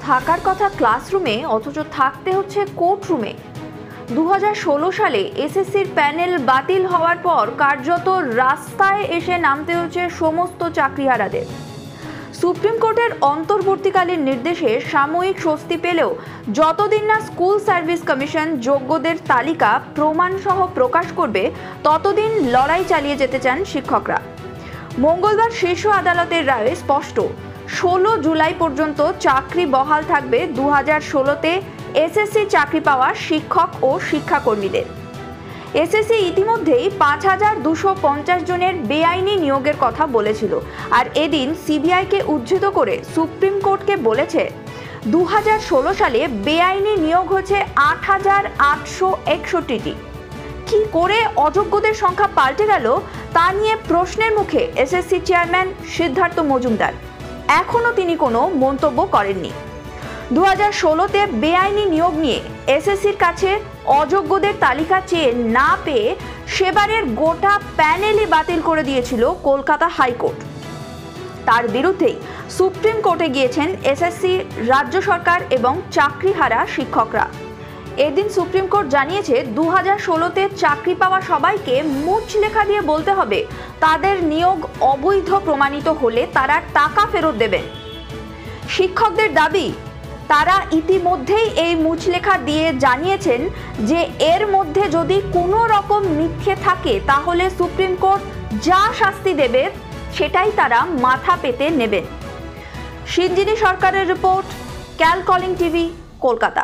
থাকার কথা ক্লাসরুমে অথচ থাকতে হচ্ছে কোর্টরুমে। 2016 সালে এসএসসির প্যানেল বাতিল হওয়ার পর কার্যত রাস্তায় এসে নামতে হচ্ছে সমস্ত চাকরিহারাদের। সুপ্রিম কোর্টের অন্তর্বর্তীকালীন নির্দেশে সাময়িক স্বস্তি পেলেও যতদিন না স্কুল সার্ভিস কমিশন যোগ্যদের তালিকা প্রমাণসহ প্রকাশ করবে ততদিন লড়াই চালিয়ে যেতে চান শিক্ষকরা। মঙ্গলবার শীর্ষ আদালতের রায়ে স্পষ্ট, 16 জুলাই পর্যন্ত চাকরি বহাল থাকবে 2016-তে এসএসসি চাকরি পাওয়া শিক্ষক ও শিক্ষাকর্মীদের। এসএসসি ইতিমধ্যেই 5250 জনের বেআইনি নিয়োগের কথা বলেছিল, আর এদিন সিবিআইকে উদ্ধৃত করে সুপ্রিম কোর্টকে বলেছে 2016 সালে বেআইনি নিয়োগ হচ্ছে 8861টি। কি করে অযোগ্যদের সংখ্যা পাল্টে গেল তা নিয়ে প্রশ্নের মুখে এসএসসি চেয়ারম্যান সিদ্ধার্থ মজুমদার। এখনও তিনি কোনো মন্তব্য করেননি। 2016-তে বেআইনি নিয়োগ নিয়ে এসএসসির কাছে অযোগ্যদের তালিকা চেয়ে না পেয়ে সেবারের গোটা প্যানেলই বাতিল করে দিয়েছিল কলকাতা হাইকোর্ট। তার বিরুদ্ধেই সুপ্রিম কোর্টে গিয়েছেন এসএসসি, রাজ্য সরকার এবং চাকরিহারা শিক্ষকরা। এদিন সুপ্রিম কোর্ট জানিয়েছে 2016-তে চাকরি পাওয়া সবাইকে মুচলেখা দিয়ে বলতে হবে তাদের নিয়োগ অবৈধ প্রমাণিত হলে তারা টাকা ফেরত দেবেন। শিক্ষকদের দাবি, তারা ইতিমধ্যেই এই মুচলেখা দিয়ে জানিয়েছেন যে এর মধ্যে যদি কোনো রকম মিথ্যে থাকে তাহলে সুপ্রিম কোর্ট যা শাস্তি দেবে সেটাই তারা মাথা পেতে নেবেন। সিঞ্জিনী সরকারের রিপোর্ট, ক্যালকলিং টিভি, কলকাতা।